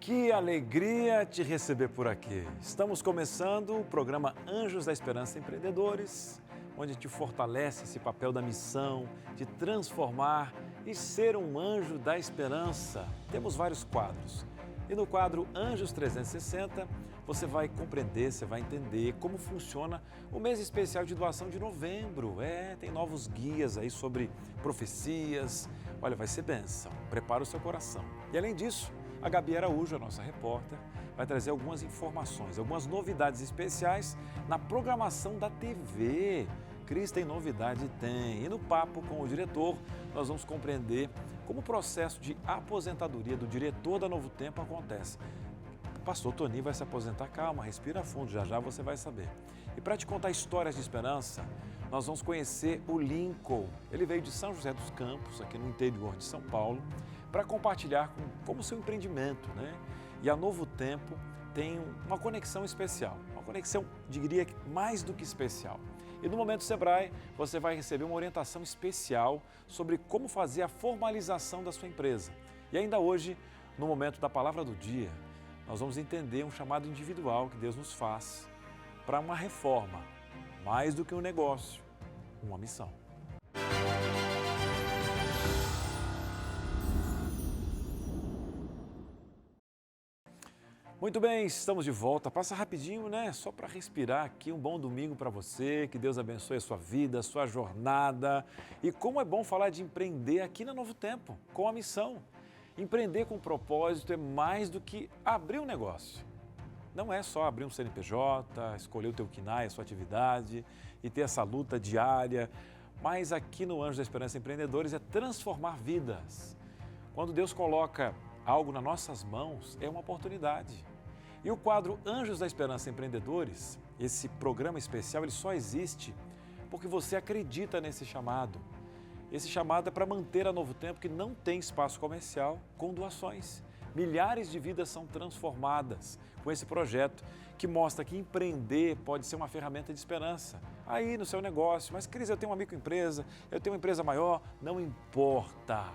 Que alegria te receber por aqui. Estamos começando o programa Anjos da Esperança Empreendedores, onde a gente fortalece esse papel da missão, de transformar e ser um anjo da esperança. Temos vários quadros. E no quadro Anjos 360, você vai compreender, você vai entender como funciona o mês especial de doação de novembro. Tem novos guias aí sobre profecias. Olha, vai ser bênção. Prepara o seu coração. E além disso, a Gabi Araújo, a nossa repórter, vai trazer algumas informações, algumas novidades especiais na programação da TV. Cris, tem novidade? Tem. E no papo com o diretor, nós vamos compreender como o processo de aposentadoria do diretor da Novo Tempo acontece. O pastor Tony vai se aposentar, calma, respira fundo, já já você vai saber. E para te contar histórias de esperança, nós vamos conhecer o Lincoln. Ele veio de São José dos Campos, aqui no interior de São Paulo, para compartilhar como seu empreendimento, né? E a Novo Tempo tem uma conexão especial, uma conexão, diria, mais do que especial. E no Momento Sebrae, você vai receber uma orientação especial sobre como fazer a formalização da sua empresa. E ainda hoje, no Momento da Palavra do Dia, nós vamos entender um chamado individual que Deus nos faz para uma reforma, mais do que um negócio, uma missão. Muito bem, estamos de volta. Passa rapidinho, né? Só para respirar aqui. Um bom domingo para você. Que Deus abençoe a sua vida, a sua jornada. E como é bom falar de empreender aqui na Novo Tempo, com a missão. Empreender com propósito é mais do que abrir um negócio. Não é só abrir um CNPJ, escolher o teu KNAI, a sua atividade e ter essa luta diária. Mas aqui no Anjos da Esperança Empreendedores é transformar vidas. Quando Deus coloca algo nas nossas mãos, é uma oportunidade. E o quadro Anjos da Esperança Empreendedores, esse programa especial, ele só existe porque você acredita nesse chamado. Esse chamado é para manter a Novo Tempo, que não tem espaço comercial, com doações. Milhares de vidas são transformadas com esse projeto que mostra que empreender pode ser uma ferramenta de esperança. Aí no seu negócio, mas Cris, eu tenho uma microempresa, eu tenho uma empresa maior, não importa.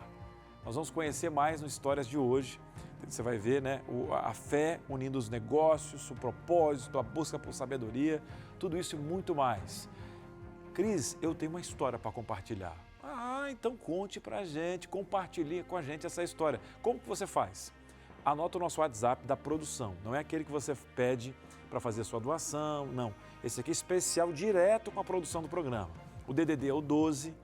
Nós vamos conhecer mais no Histórias de hoje. Você vai ver, né, a fé unindo os negócios, o propósito, a busca por sabedoria, tudo isso e muito mais. Cris, eu tenho uma história para compartilhar. Então conte para a gente, compartilhe com a gente essa história. Como que você faz? Anota o nosso WhatsApp da produção. Não é aquele que você pede para fazer a sua doação, não. Esse aqui é especial, direto com a produção do programa. O DDD é o 12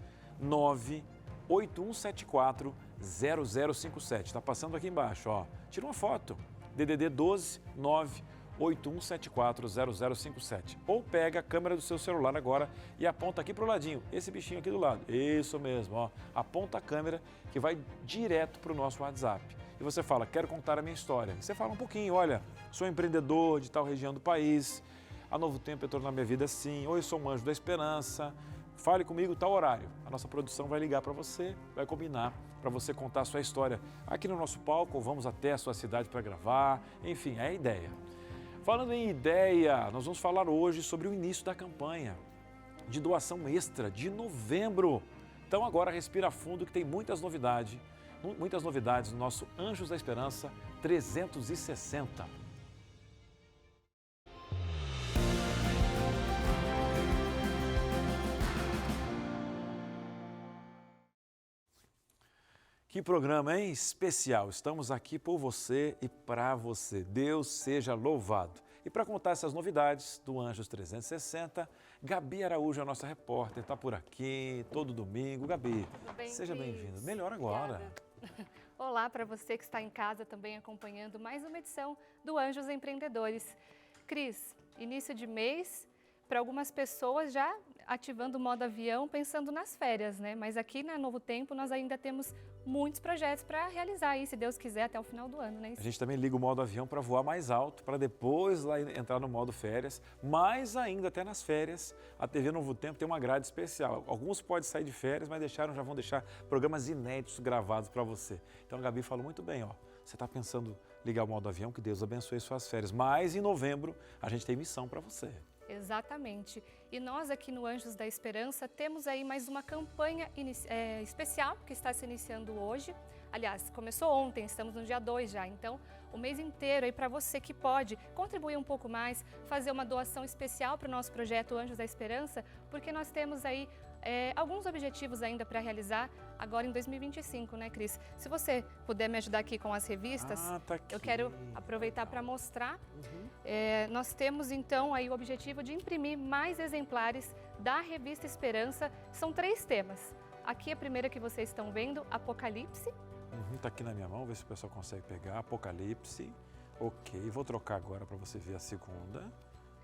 9 8174 0057. Está passando aqui embaixo, ó. Tira uma foto. DDD 12 9 8174 0057. Ou pega a câmera do seu celular agora e aponta aqui para o ladinho. Esse bichinho aqui do lado. Isso mesmo, ó. Aponta a câmera que vai direto para o nosso WhatsApp. E você fala, quero contar a minha história. E você fala um pouquinho, olha, sou empreendedor de tal região do país. A Novo Tempo entrou na minha vida assim. Ou eu sou um anjo da esperança. Fale comigo tal horário. A nossa produção vai ligar para você, vai combinar para você contar a sua história aqui no nosso palco, ou vamos até a sua cidade para gravar. Enfim, é a ideia. Falando em ideia, nós vamos falar hoje sobre o início da campanha de doação extra de novembro. Então agora respira fundo que tem muitas novidades no nosso Anjos da Esperança 360. Que programa, hein? Especial. Estamos aqui por você e para você. Deus seja louvado. E para contar essas novidades do Anjos 360, Gabi Araújo, a nossa repórter, está por aqui todo domingo. Gabi, seja bem-vinda. Melhor agora. Olá para você que está em casa também acompanhando mais uma edição do Anjos Empreendedores. Cris, início de mês, para algumas pessoas já ativando o modo avião, pensando nas férias, né? Mas aqui na Novo Tempo nós ainda temos muitos projetos para realizar aí, se Deus quiser, até o final do ano, né? A gente também liga o modo avião para voar mais alto, para depois lá entrar no modo férias. Mais ainda, até nas férias, a TV Novo Tempo tem uma grade especial. Alguns podem sair de férias, mas já vão deixar programas inéditos gravados para você. Então a Gabi falou muito bem, ó. Você está pensando em ligar o modo avião, que Deus abençoe suas férias. Mas em novembro a gente tem missão para você. Exatamente. E nós aqui no Anjos da Esperança temos aí mais uma campanha especial que está se iniciando hoje. Aliás, começou ontem, estamos no dia 2 já, então o mês inteiro aí para você que pode contribuir um pouco mais, fazer uma doação especial para o nosso projeto Anjos da Esperança, porque nós temos aí alguns objetivos ainda para realizar agora em 2025, né, Cris? Se você puder me ajudar aqui com as revistas, tá aqui. eu quero aproveitar para mostrar. Nós temos então aí o objetivo de imprimir mais exemplares da revista Esperança. São 3 temas. Aqui a primeira que vocês estão vendo, Apocalipse. Tá aqui na minha mão, ver se o pessoal consegue pegar. Apocalipse. Ok, vou trocar agora para você ver a segunda.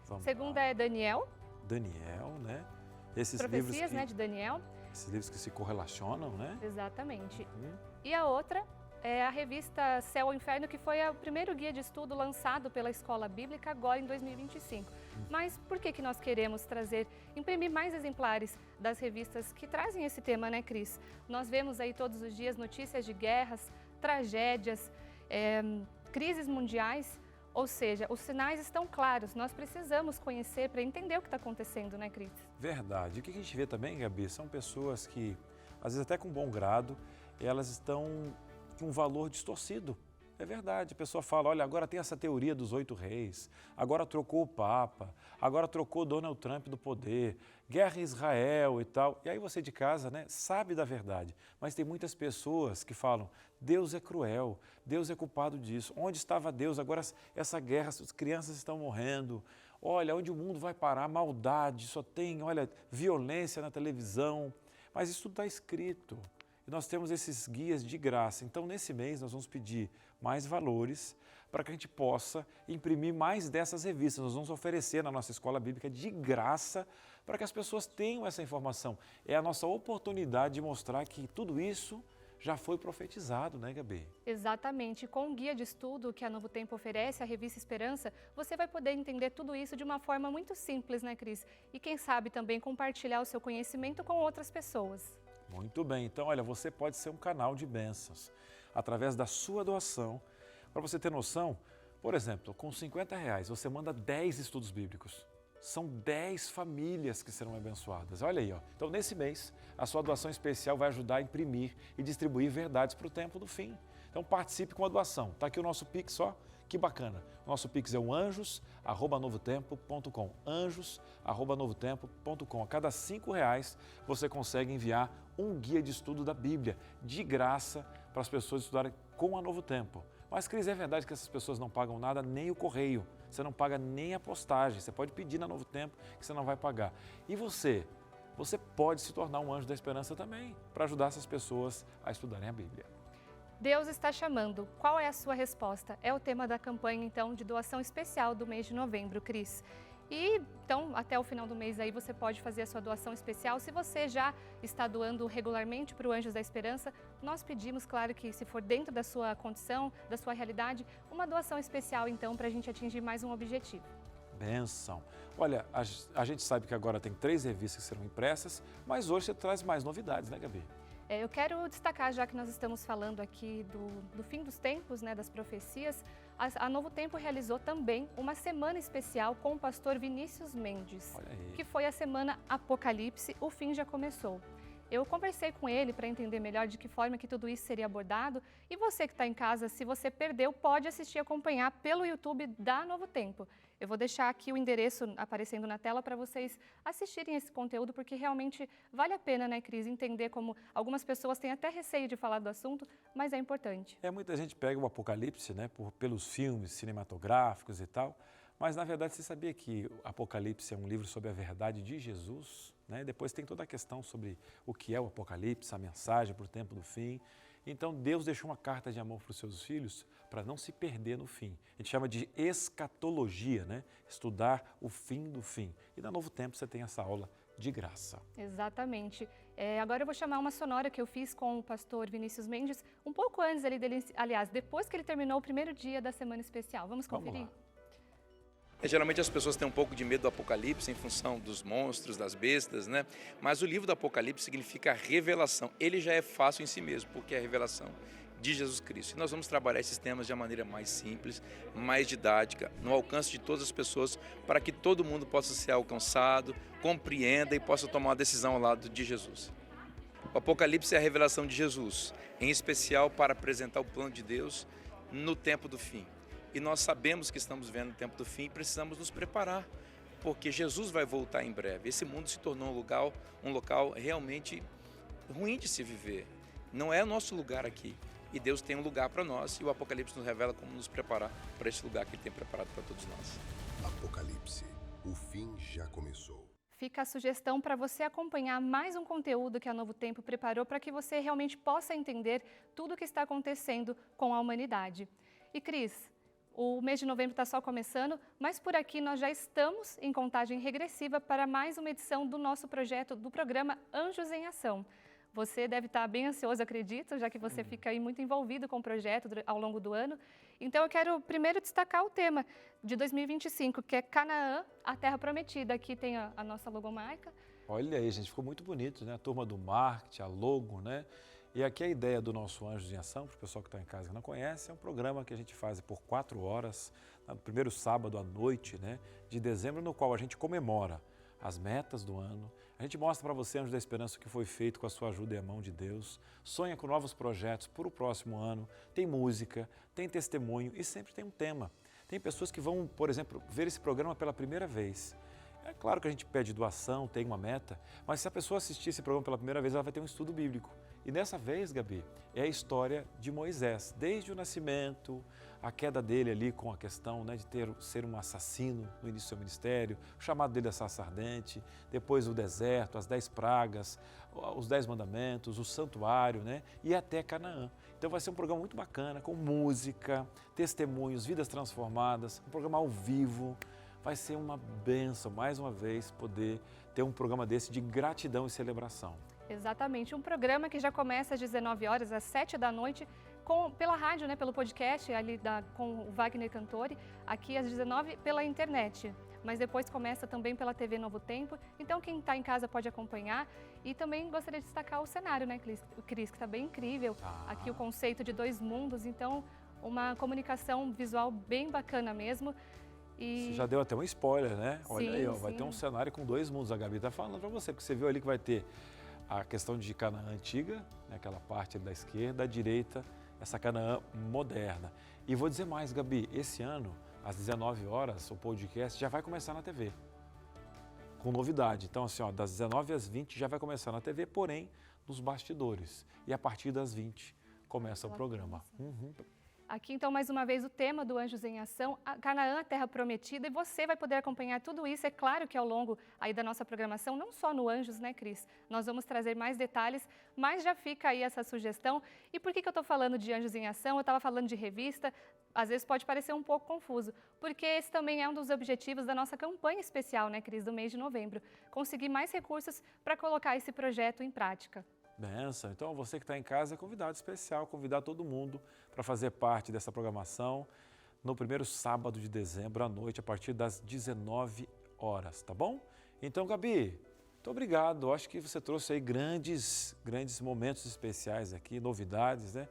Vamos Segunda lá. é Daniel. Daniel, né? Esses Profecias, livros né, de Daniel. Esses livros que se correlacionam, né? Exatamente. E a outra é a revista Céu ou Inferno, que foi o primeiro guia de estudo lançado pela Escola Bíblica agora em 2025. Mas por que nós queremos imprimir mais exemplares das revistas que trazem esse tema, né, Cris? Nós vemos aí todos os dias notícias de guerras, tragédias, crises mundiais, ou seja, os sinais estão claros, nós precisamos conhecer para entender o que está acontecendo, né, Cris? Verdade. O que a gente vê também, Gabi, são pessoas que, às vezes até com bom grado, elas estão com um valor distorcido. É verdade, a pessoa fala, olha, agora tem essa teoria dos 8 reis, agora trocou o Papa, agora trocou Donald Trump do poder, guerra em Israel e tal. E aí você de casa, né, sabe da verdade, mas tem muitas pessoas que falam, Deus é cruel, Deus é culpado disso. Onde estava Deus? Agora essa guerra, as crianças estão morrendo. Olha, onde o mundo vai parar? Maldade, só tem, olha, violência na televisão. Mas isso tudo está escrito. E nós temos esses guias de graça. Então, nesse mês, nós vamos pedir mais valores para que a gente possa imprimir mais dessas revistas. Nós vamos oferecer na nossa escola bíblica de graça para que as pessoas tenham essa informação. É a nossa oportunidade de mostrar que tudo isso já foi profetizado, né, Gabi? Exatamente. Com o guia de estudo que a Novo Tempo oferece, a revista Esperança, você vai poder entender tudo isso de uma forma muito simples, né, Cris? E quem sabe também compartilhar o seu conhecimento com outras pessoas. Muito bem, então olha, você pode ser um canal de bênçãos através da sua doação. Para você ter noção, por exemplo, com R$50 você manda 10 estudos bíblicos. São 10 famílias que serão abençoadas. Olha aí, ó. Então nesse mês, a sua doação especial vai ajudar a imprimir e distribuir verdades para o tempo do fim. Então participe com a doação. Está aqui o nosso Pix, ó. Que bacana. O nosso Pix é o anjos@novotempo.com. anjos@novotempo.com. A cada R$5 você consegue enviar um guia de estudo da Bíblia, de graça, para as pessoas estudarem com a Novo Tempo. Mas, Cris, é verdade que essas pessoas não pagam nada, nem o correio. Você não paga nem a postagem. Você pode pedir na Novo Tempo que você não vai pagar. E você? Você pode se tornar um anjo da esperança também, para ajudar essas pessoas a estudarem a Bíblia. Deus está chamando. Qual é a sua resposta? É o tema da campanha, então, de doação especial do mês de novembro, Cris. E, então, até o final do mês aí você pode fazer a sua doação especial. Se você já está doando regularmente para o Anjos da Esperança, nós pedimos, claro que se for dentro da sua condição, da sua realidade, uma doação especial, então, para a gente atingir mais um objetivo. Benção. Olha, a gente sabe que agora tem 3 revistas que serão impressas, mas hoje você traz mais novidades, né, Gabi? Eu quero destacar, já que nós estamos falando aqui do fim dos tempos, né, das profecias, a Novo Tempo realizou também uma semana especial com o pastor Vinícius Mendes, que foi a semana Apocalipse, o fim já começou. Eu conversei com ele para entender melhor de que forma que tudo isso seria abordado. E você que está em casa, se você perdeu, pode assistir e acompanhar pelo YouTube da Novo Tempo. Eu vou deixar aqui o endereço aparecendo na tela para vocês assistirem esse conteúdo, porque realmente vale a pena, né, Cris, entender como algumas pessoas têm até receio de falar do assunto, mas é importante. Muita gente pega o Apocalipse, né, pelos filmes cinematográficos e tal, mas na verdade você sabia que o Apocalipse é um livro sobre a verdade de Jesus? Né? Depois tem toda a questão sobre o que é o Apocalipse, a mensagem para o tempo do fim. Então Deus deixou uma carta de amor para os seus filhos para não se perder no fim. A gente chama de escatologia, né? Estudar o fim do fim. E na Novo Tempo você tem essa aula de graça. Exatamente. Agora eu vou chamar uma sonora que eu fiz com o pastor Vinícius Mendes, um pouco antes dele, aliás, depois que ele terminou o primeiro dia da Semana Especial. Vamos conferir? Vamos lá. Geralmente as pessoas têm um pouco de medo do Apocalipse em função dos monstros, das bestas, né? Mas o livro do Apocalipse significa revelação. Ele já é fácil em si mesmo, porque a revelação de Jesus Cristo. E nós vamos trabalhar esses temas de uma maneira mais simples, mais didática, no alcance de todas as pessoas, para que todo mundo possa ser alcançado, compreenda e possa tomar uma decisão ao lado de Jesus. O Apocalipse é a revelação de Jesus, em especial para apresentar o plano de Deus no tempo do fim. E nós sabemos que estamos vendo o tempo do fim e precisamos nos preparar, porque Jesus vai voltar em breve. Esse mundo se tornou um local realmente ruim de se viver. Não é o nosso lugar aqui. E Deus tem um lugar para nós e o Apocalipse nos revela como nos preparar para esse lugar que Ele tem preparado para todos nós. Apocalipse, o fim já começou. Fica a sugestão para você acompanhar mais um conteúdo que a Novo Tempo preparou para que você realmente possa entender tudo o que está acontecendo com a humanidade. E Cris, o mês de novembro está só começando, mas por aqui nós já estamos em contagem regressiva para mais uma edição do nosso projeto, do programa Anjos em Ação. Você deve estar bem ansioso, acredito, já que você fica aí muito envolvido com o projeto ao longo do ano. Então eu quero primeiro destacar o tema de 2025, que é Canaã, a Terra Prometida. Aqui tem a nossa logomarca. Olha aí, gente, ficou muito bonito, né? A turma do marketing, a logo, né? E aqui a ideia do nosso Anjos em Ação, para o pessoal que está em casa e não conhece, é um programa que a gente faz por 4 horas, no primeiro sábado à noite, né, de dezembro, no qual a gente comemora as metas do ano. A gente mostra para você, Anjos da Esperança, o que foi feito com a sua ajuda e a mão de Deus. Sonha com novos projetos para o próximo ano. Tem música, tem testemunho e sempre tem um tema. Tem pessoas que vão, por exemplo, ver esse programa pela primeira vez. É claro que a gente pede doação, tem uma meta, mas se a pessoa assistir esse programa pela primeira vez, ela vai ter um estudo bíblico. E dessa vez, Gabi, é a história de Moisés, desde o nascimento, a queda dele ali com a questão, né, de ser um assassino no início do seu ministério, o chamado dele a sarça ardente, depois o deserto, as 10 pragas, os 10 mandamentos, o santuário, né, e até Canaã. Então vai ser um programa muito bacana, com música, testemunhos, vidas transformadas, um programa ao vivo. Vai ser uma bênção, mais uma vez, poder ter um programa desse de gratidão e celebração. Exatamente, um programa que já começa às 19 horas, às 7 da noite, pela rádio, né, pelo podcast, ali com o Wagner Cantore, aqui às 19 pela internet. Mas depois começa também pela TV Novo Tempo, então quem está em casa pode acompanhar. E também gostaria de destacar o cenário, né, Cris, que está bem incrível. Aqui o conceito de 2 mundos, então uma comunicação visual bem bacana mesmo. Você já deu até um spoiler, né? Olha sim, aí, ó, vai ter um cenário com 2 mundos. A Gabi está falando para você, porque você viu ali que vai ter a questão de Canaã antiga, né, aquela parte da esquerda, da direita, essa Canaã moderna. E vou dizer mais, Gabi, esse ano, às 19 horas, o podcast já vai começar na TV, com novidade. Então, assim, ó, das 19 às 20 já vai começar na TV, porém, nos bastidores. E a partir das 20 começa o programa. Aqui, então, mais uma vez, o tema do Anjos em Ação, Canaã, a Terra Prometida, e você vai poder acompanhar tudo isso, é claro que ao longo aí da nossa programação, não só no Anjos, né, Cris? Nós vamos trazer mais detalhes, mas já fica aí essa sugestão. E por que eu estou falando de Anjos em Ação? Eu estava falando de revista, às vezes pode parecer um pouco confuso, porque esse também é um dos objetivos da nossa campanha especial, né, Cris, do mês de novembro, conseguir mais recursos para colocar esse projeto em prática. Benção. Então, você que está em casa é convidado especial, convidar todo mundo para fazer parte dessa programação no primeiro sábado de dezembro à noite, a partir das 19 horas, tá bom? Então, Gabi, muito obrigado. Acho que você trouxe aí grandes momentos especiais aqui, novidades, né?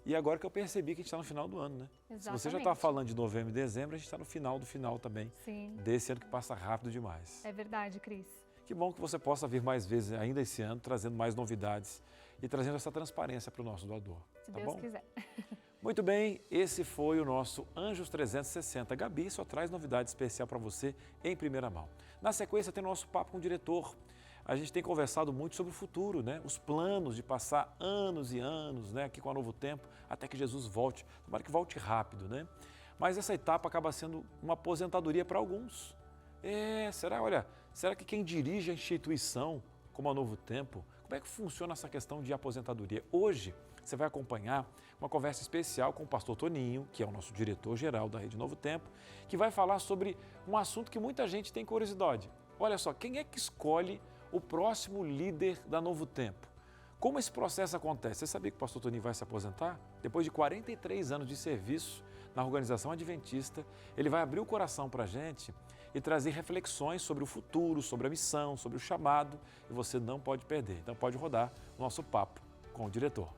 E agora que eu percebi que a gente está no final do ano, né? Exatamente. Se você já está falando de novembro e dezembro, a gente está no final do final também. Sim. Desse ano que passa rápido demais. É verdade, Cris. Que bom que você possa vir mais vezes ainda esse ano, trazendo mais novidades e trazendo essa transparência para o nosso doador. Se tá Deus bom? quiser. Muito bem, esse foi o nosso Anjos 360. Gabi só traz novidade especial para você em primeira mão. Na sequência tem o nosso papo com o diretor. A gente tem conversado muito sobre o futuro, né? Os planos de passar anos e anos, né, aqui com a Novo Tempo, até que Jesus volte. Tomara que volte rápido, né? Mas essa etapa acaba sendo uma aposentadoria para alguns. Será que quem dirige a instituição, como a Novo Tempo, como é que funciona essa questão de aposentadoria? Hoje, você vai acompanhar uma conversa especial com o pastor Toninho, que é o nosso diretor-geral da Rede Novo Tempo, que vai falar sobre um assunto que muita gente tem curiosidade. Olha só, quem é que escolhe o próximo líder da Novo Tempo? Como esse processo acontece? Você sabia que o pastor Toninho vai se aposentar? Depois de 43 anos de serviço na organização adventista, ele vai abrir o coração para a gente e trazer reflexões sobre o futuro, sobre a missão, sobre o chamado, e você não pode perder. Então pode rodar o nosso papo com o diretor.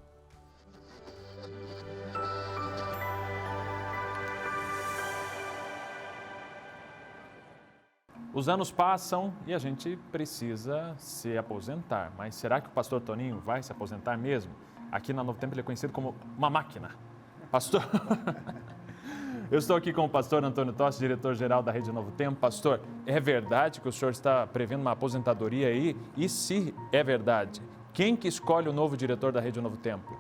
Os anos passam e a gente precisa se aposentar. Mas será que o pastor Toninho vai se aposentar mesmo? Aqui na Novo Tempo ele é conhecido como uma máquina. Pastor, eu estou aqui com o pastor Antônio Tostes, diretor-geral da Rede Novo Tempo. Pastor, é verdade que o senhor está prevendo uma aposentadoria aí? E se é verdade, quem que escolhe o novo diretor da Rede Novo Tempo?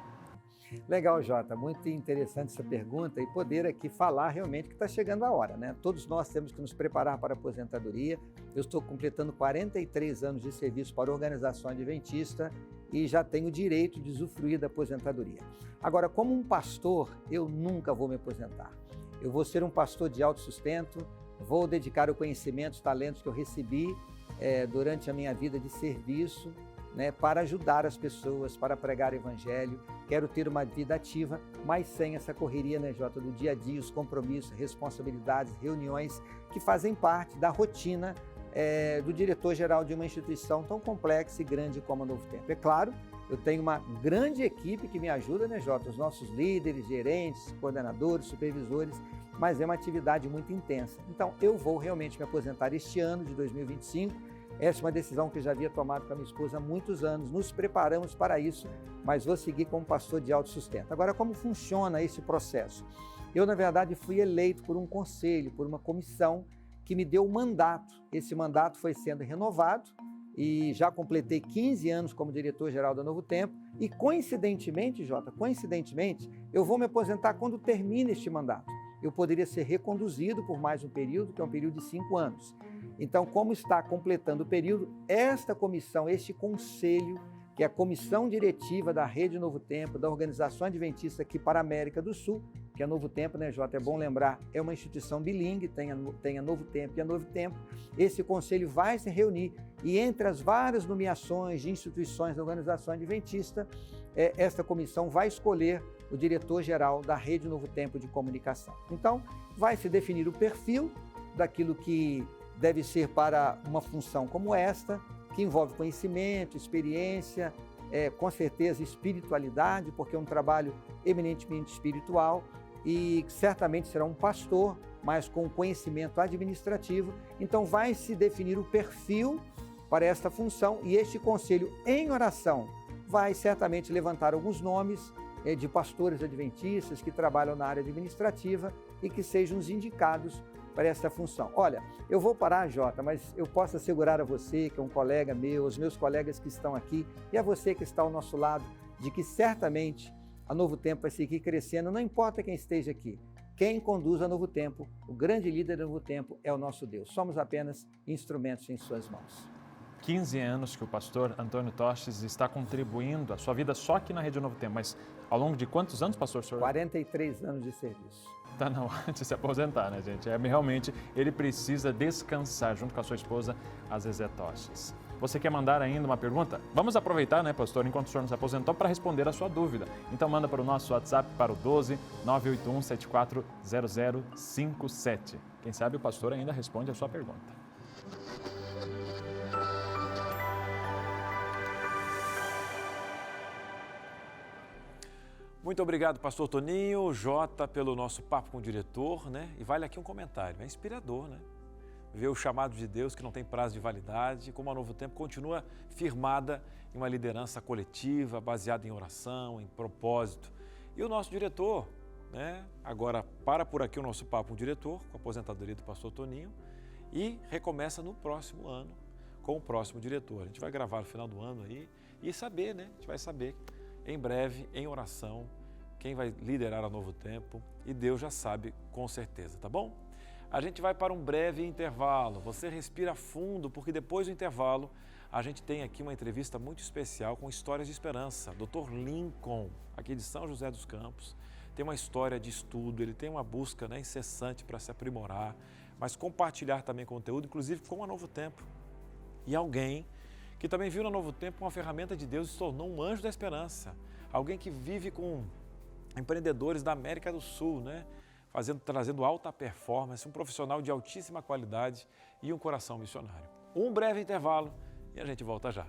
Legal, Jota. Muito interessante essa pergunta e poder aqui falar realmente que está chegando a hora, né? Todos nós temos que nos preparar para a aposentadoria. Eu estou completando 43 anos de serviço para a organização adventista e já tenho o direito de usufruir da aposentadoria. Agora, como um pastor, eu nunca vou me aposentar. Eu vou ser um pastor de autossustento, vou dedicar o conhecimento, os talentos que eu recebi durante a minha vida de serviço, né, para ajudar as pessoas, para pregar o evangelho. Quero ter uma vida ativa, mas sem essa correria, né, Jota, do dia a dia, os compromissos, responsabilidades, reuniões que fazem parte da rotina do diretor-geral de uma instituição tão complexa e grande como a Novo Tempo. É claro, eu tenho uma grande equipe que me ajuda, né, Jota, os nossos líderes, gerentes, coordenadores, supervisores, mas é uma atividade muito intensa. Então, eu vou realmente me aposentar este ano de 2025. Essa é uma decisão que eu já havia tomado com a minha esposa há muitos anos, nos preparamos para isso, mas vou seguir como pastor de autossustento. Agora, como funciona esse processo? Eu, na verdade, fui eleito por um conselho, por uma comissão que me deu um mandato. Esse mandato foi sendo renovado e já completei 15 anos como diretor-geral da Novo Tempo e, coincidentemente, Jota, eu vou me aposentar quando termina este mandato. Eu poderia ser reconduzido por mais um período, que é um período de 5 anos. Então, como está completando o período, esta comissão, este conselho, que é a comissão diretiva da Rede Novo Tempo, da Organização Adventista aqui para a América do Sul, que a Novo Tempo, né, Jota, é bom lembrar, é uma instituição bilingue, tem a Novo Tempo e a Novo Tempo. Esse conselho vai se reunir e entre as várias nomeações de instituições da Organização Adventista, esta comissão vai escolher o diretor-geral da Rede Novo Tempo de Comunicação. Então, vai se definir o perfil daquilo que deve ser para uma função como esta, que envolve conhecimento, experiência, com certeza espiritualidade, porque é um trabalho eminentemente espiritual e certamente será um pastor, mas com conhecimento administrativo. Então vai se definir o perfil para esta função e este conselho em oração vai certamente levantar alguns nomes de pastores adventistas que trabalham na área administrativa e que sejam os indicados para essa função. Olha, eu vou parar, Jota, mas eu posso assegurar a você, que é um colega meu, os meus colegas que estão aqui e a você que está ao nosso lado, de que certamente a Novo Tempo vai seguir crescendo, não importa quem esteja aqui. Quem conduz a Novo Tempo, o grande líder do Novo Tempo é o nosso Deus. Somos apenas instrumentos em suas mãos. 15 anos que o pastor Antônio Tostes está contribuindo a sua vida só aqui na Rede Novo Tempo, mas ao longo de quantos anos, pastor? 43 anos de serviço. Está na hora de se aposentar, né, gente? Realmente, ele precisa descansar junto com a sua esposa, a Zezé Tostes. Você quer mandar ainda uma pergunta? Vamos aproveitar, né, pastor, enquanto o senhor não se aposentou, para responder a sua dúvida. Então, manda para o nosso WhatsApp para o 12 981 74 0057. Quem sabe o pastor ainda responde a sua pergunta. Muito obrigado, pastor Toninho, Jota, pelo nosso papo com o diretor, né? E vale aqui um comentário, é inspirador, né? Ver o chamado de Deus que não tem prazo de validade, como a Novo Tempo continua firmada em uma liderança coletiva, baseada em oração, em propósito. E o nosso diretor, né? Agora para por aqui o nosso papo com o diretor, com a aposentadoria do pastor Toninho, e recomeça no próximo ano com o próximo diretor. A gente vai gravar no final do ano aí e saber, né? A gente vai saber em breve, em oração, quem vai liderar a Novo Tempo, e Deus já sabe com certeza, tá bom? A gente vai para um breve intervalo, você respira fundo, porque depois do intervalo a gente tem aqui uma entrevista muito especial com histórias de esperança. Dr. Lincoln, aqui de São José dos Campos, tem uma história de estudo, ele tem uma busca, né, incessante para se aprimorar, mas compartilhar também conteúdo, inclusive com a Novo Tempo. E alguém que também viu no Novo Tempo uma ferramenta de Deus e se tornou um anjo da esperança. Alguém que vive com empreendedores da América do Sul, né? Trazendo alta performance, um profissional de altíssima qualidade e um coração missionário. Um breve intervalo e a gente volta já.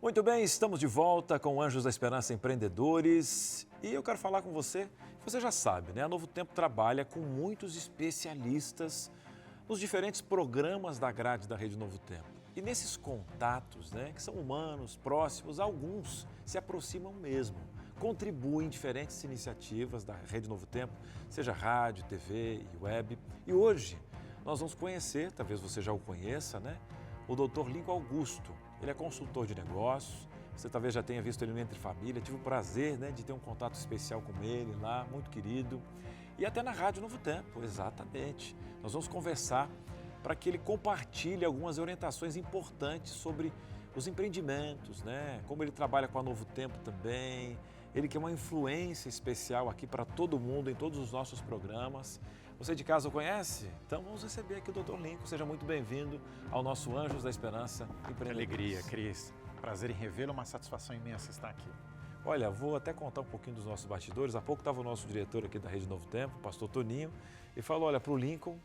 Muito bem, estamos de volta com Anjos da Esperança Empreendedores e eu quero falar com você, você já sabe, né? A Novo Tempo trabalha com muitos especialistas nos diferentes programas da grade da Rede Novo Tempo. E nesses contatos, né, que são humanos, próximos, alguns se aproximam mesmo, contribuem em diferentes iniciativas da Rede Novo Tempo, seja rádio, TV e web. E hoje nós vamos conhecer, talvez você já o conheça, né? O Dr. Lincoln Augusto. Ele é consultor de negócios, você talvez já tenha visto ele no Entre Família, tive o prazer, né, de ter um contato especial com ele lá, muito querido. E até na Rádio Novo Tempo, exatamente. Nós vamos conversar para que ele compartilhe algumas orientações importantes sobre os empreendimentos, né? Como ele trabalha com a Novo Tempo também. Ele que é uma influência especial aqui para todo mundo, em todos os nossos programas. Você de casa o conhece? Então vamos receber aqui o Dr. Lincoln. Seja muito bem-vindo ao nosso Anjos da Esperança Que alegria, Cris. Prazer em revê-lo, uma satisfação imensa estar aqui. Olha, vou até contar um pouquinho dos nossos bastidores. Há pouco estava o nosso diretor aqui da Rede Novo Tempo, o pastor Toninho, e falou, olha, para o Lincoln,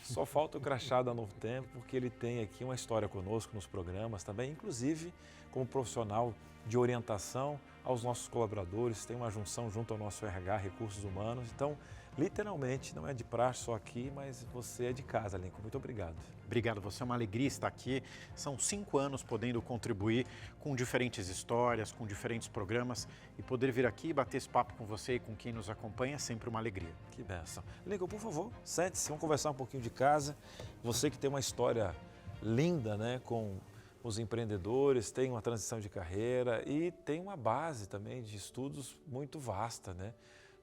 só falta o crachá da Novo Tempo, porque ele tem aqui uma história conosco nos programas também, inclusive como profissional de orientação aos nossos colaboradores, tem uma junção junto ao nosso RH, Recursos Humanos. Então, literalmente, não é de praxe só aqui, mas você é de casa, Lincoln. Muito obrigado. Obrigado, você é uma alegria estar aqui. São 5 anos podendo contribuir com diferentes histórias, com diferentes programas e poder vir aqui e bater esse papo com você e com quem nos acompanha é sempre uma alegria. Que bênção. Lincoln, por favor, sente-se, vamos conversar um pouquinho de casa. Você que tem uma história linda, né, com os empreendedores, tem uma transição de carreira e tem uma base também de estudos muito vasta, né?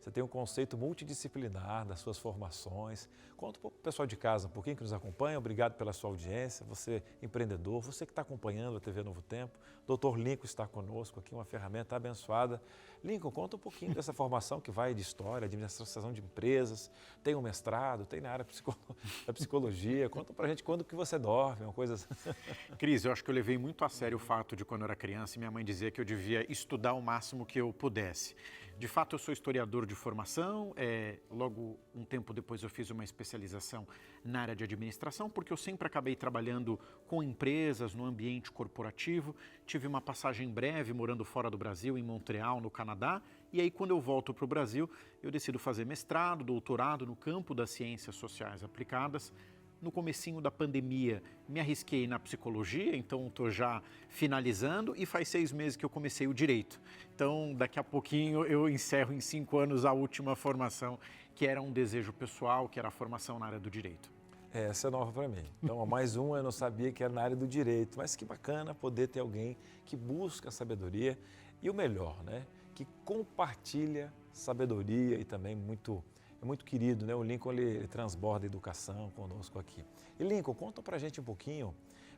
Você tem um conceito multidisciplinar das suas formações. Conta um pouco para o pessoal de casa, um pouquinho que nos acompanha. Obrigado pela sua audiência. Você, empreendedor, você que está acompanhando a TV Novo Tempo. Dr. Lincoln está conosco aqui, uma ferramenta abençoada. Lincoln, conta um pouquinho dessa formação que vai de história, administração de empresas. Tem um mestrado, tem na área da psicologia. Conta para a gente quando que você dorme, uma coisa assim. Cris, eu acho que eu levei muito a sério o fato de quando eu era criança e minha mãe dizia que eu devia estudar o máximo que eu pudesse. De fato, eu sou historiador de formação, logo um tempo depois eu fiz uma especialização na área de administração, porque eu sempre acabei trabalhando com empresas no ambiente corporativo, tive uma passagem breve morando fora do Brasil, em Montreal, no Canadá, e aí quando eu volto para o Brasil, eu decido fazer mestrado, doutorado no campo das ciências sociais aplicadas. No comecinho da pandemia, me arrisquei na psicologia, então estou já finalizando e faz 6 meses que eu comecei o direito. Então, daqui a pouquinho eu encerro em 5 anos a última formação, que era um desejo pessoal, que era a formação na área do direito. Essa é nova para mim. Então, mais um eu não sabia que era na área do direito, mas que bacana poder ter alguém que busca sabedoria e o melhor, né? Que compartilha sabedoria e também é muito querido, né? O Lincoln, ele transborda educação conosco aqui. E Lincoln, conta pra gente um pouquinho,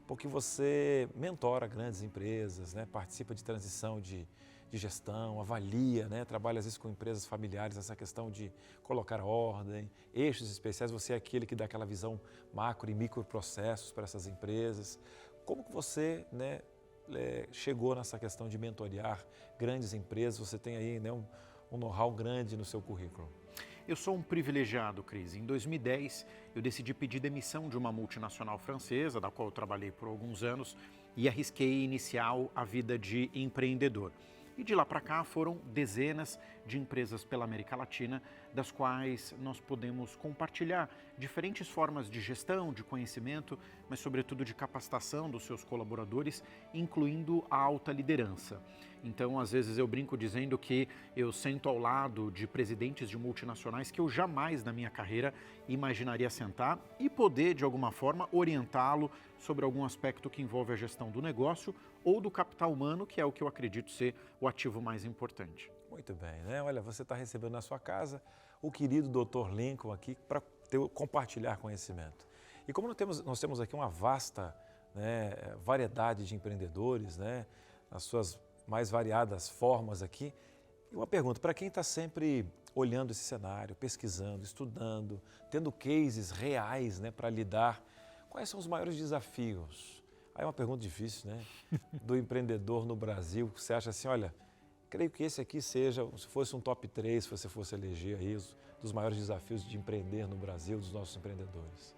porque você mentora grandes empresas, né? Participa de transição de gestão, avalia, né? Trabalha às vezes com empresas familiares, essa questão de colocar ordem, eixos especiais, você é aquele que dá aquela visão macro e microprocessos para essas empresas. Como que você, né, chegou nessa questão de mentorear grandes empresas? Você tem aí, né, um know-how grande no seu currículo. Eu sou um privilegiado, Cris. Em 2010, eu decidi pedir demissão de uma multinacional francesa, da qual eu trabalhei por alguns anos, e arrisquei iniciar a vida de empreendedor. E de lá para cá foram dezenas de empresas pela América Latina, das quais nós podemos compartilhar diferentes formas de gestão, de conhecimento, mas sobretudo de capacitação dos seus colaboradores, incluindo a alta liderança. Então, às vezes eu brinco dizendo que eu sento ao lado de presidentes de multinacionais que eu jamais na minha carreira imaginaria sentar e poder, de alguma forma, orientá-lo sobre algum aspecto que envolve a gestão do negócio ou do capital humano, que é o que eu acredito ser o ativo mais importante. Muito bem, né? Olha, você está recebendo na sua casa o querido Dr. Lincoln aqui para compartilhar conhecimento. E como nós temos aqui uma vasta, né, variedade de empreendedores, né, nas suas mais variadas formas aqui, e uma pergunta, para quem está sempre olhando esse cenário, pesquisando, estudando, tendo cases reais, né, para lidar, quais são os maiores desafios? Aí é uma pergunta difícil, né, do empreendedor no Brasil, você acha assim, olha, creio que esse aqui seja, se fosse um top 3, se você fosse eleger aí, dos maiores desafios de empreender no Brasil, dos nossos empreendedores.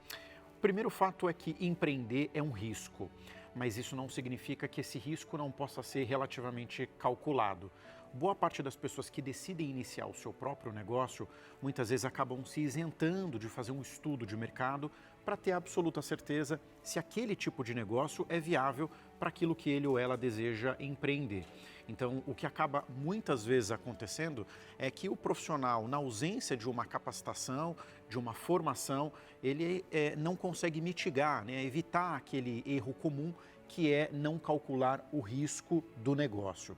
O primeiro fato é que empreender é um risco. mas isso não significa que esse risco não possa ser relativamente calculado. Boa parte das pessoas que decidem iniciar o seu próprio negócio, muitas vezes acabam se isentando de fazer um estudo de mercado para ter absoluta certeza se aquele tipo de negócio é viável para aquilo que ele ou ela deseja empreender. Então, o que acaba muitas vezes acontecendo é que o profissional, na ausência de uma capacitação, de uma formação, ele não consegue mitigar, né, evitar aquele erro comum que é não calcular o risco do negócio.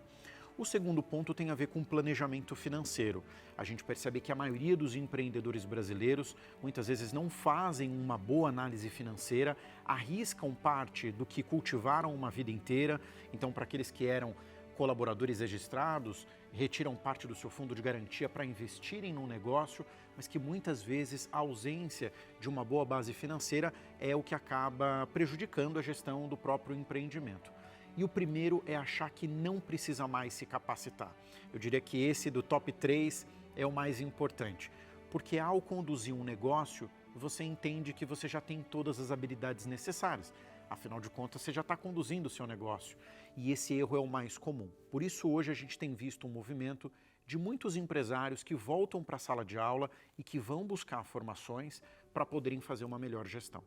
O segundo ponto tem a ver com planejamento financeiro. A gente percebe que a maioria dos empreendedores brasileiros muitas vezes não fazem uma boa análise financeira, arriscam parte do que cultivaram uma vida inteira. Então, para aqueles que eram colaboradores registrados, retiram parte do seu fundo de garantia para investirem no negócio, mas que muitas vezes a ausência de uma boa base financeira é o que acaba prejudicando a gestão do próprio empreendimento. E o primeiro é achar que não precisa mais se capacitar. Eu diria que esse do top 3 é o mais importante, porque ao conduzir um negócio, você entende que você já tem todas as habilidades necessárias. Afinal de contas, você já está conduzindo o seu negócio. E esse erro é o mais comum. Por isso, hoje a gente tem visto um movimento de muitos empresários que voltam para a sala de aula e que vão buscar formações para poderem fazer uma melhor gestão.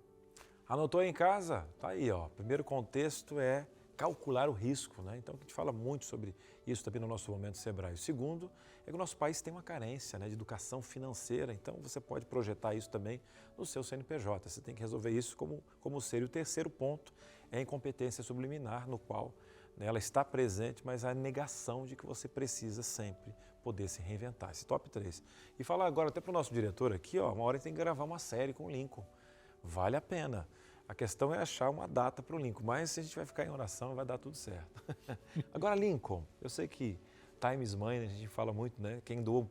Anotou em casa? Tá aí, ó. Primeiro contexto é calcular o risco, né? Então, a gente fala muito sobre isso também no nosso Momento Sebrae. O segundo é que o nosso país tem uma carência, né, de educação financeira, então você pode projetar isso também no seu CNPJ. Você tem que resolver isso como ser. E o terceiro ponto é a incompetência subliminar, no qual, né, ela está presente, mas a negação de que você precisa sempre poder se reinventar. Esse top 3. E falar agora até para o nosso diretor aqui, ó, uma hora a gente tem que gravar uma série com o Lincoln. Vale a pena. A questão é achar uma data para o Lincoln, mas se a gente vai ficar em oração, vai dar tudo certo. Agora, Lincoln, eu sei que time is money, a gente fala muito, né? Quem doa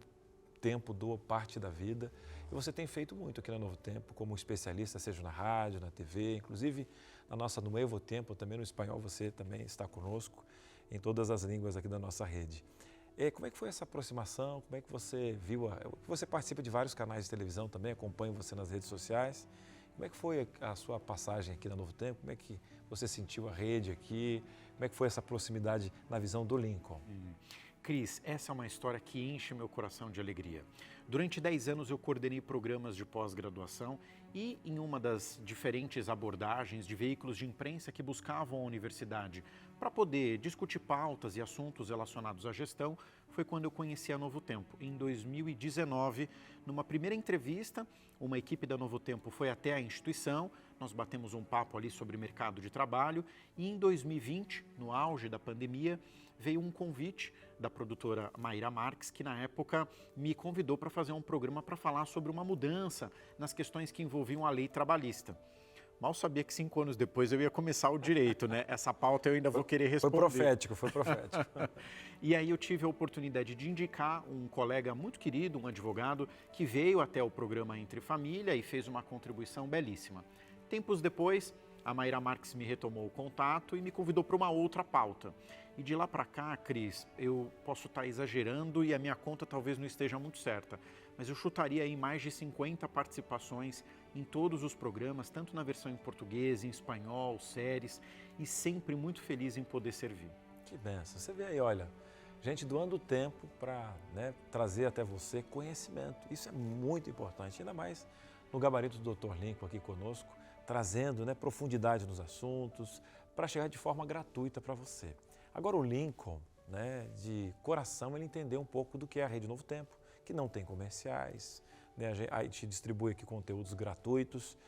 tempo, doa parte da vida. E você tem feito muito aqui na Novo Tempo, como especialista, seja na rádio, na TV, inclusive na nossa Novo Tempo, também no espanhol, você também está conosco em todas as línguas aqui da nossa rede. E como é que foi essa aproximação? Como é que você viu? Você participa de vários canais de televisão também, acompanho você nas redes sociais. Como é que foi a sua passagem aqui na Novo Tempo? Como é que você sentiu a rede aqui? Como é que foi essa proximidade na visão do Lincoln? Cris, essa é uma história que enche meu coração de alegria. Durante 10 anos eu coordenei programas de pós-graduação e em uma das diferentes abordagens de veículos de imprensa que buscavam a universidade para poder discutir pautas e assuntos relacionados à gestão, foi quando eu conheci a Novo Tempo. Em 2019, numa primeira entrevista, uma equipe da Novo Tempo foi até a instituição, nós batemos um papo ali sobre mercado de trabalho e em 2020, no auge da pandemia, veio um convite da produtora Mayra Marques, que na época me convidou para fazer um programa para falar sobre uma mudança nas questões que envolviam a lei trabalhista. Mal sabia que 5 anos depois eu ia começar o direito, né? Essa pauta eu ainda vou querer responder. Foi profético. E aí eu tive a oportunidade de indicar um colega muito querido, um advogado, que veio até o programa Entre Família e fez uma contribuição belíssima. Tempos depois, a Mayra Marques me retomou o contato e me convidou para uma outra pauta. E de lá para cá, Cris, eu posso estar exagerando e a minha conta talvez não esteja muito certa, mas eu chutaria aí mais de 50 participações em todos os programas, tanto na versão em português, em espanhol, séries, e sempre muito feliz em poder servir. Que benção. Você vê aí, olha, gente doando tempo para, né, trazer até você conhecimento. Isso é muito importante, ainda mais no gabarito do Dr. Lincoln aqui conosco, trazendo, né, profundidade nos assuntos, para chegar de forma gratuita para você. Agora o Lincoln, né, de coração, ele entendeu um pouco do que é a Rede Novo Tempo, que não tem comerciais, né, a gente distribui aqui conteúdos gratuitos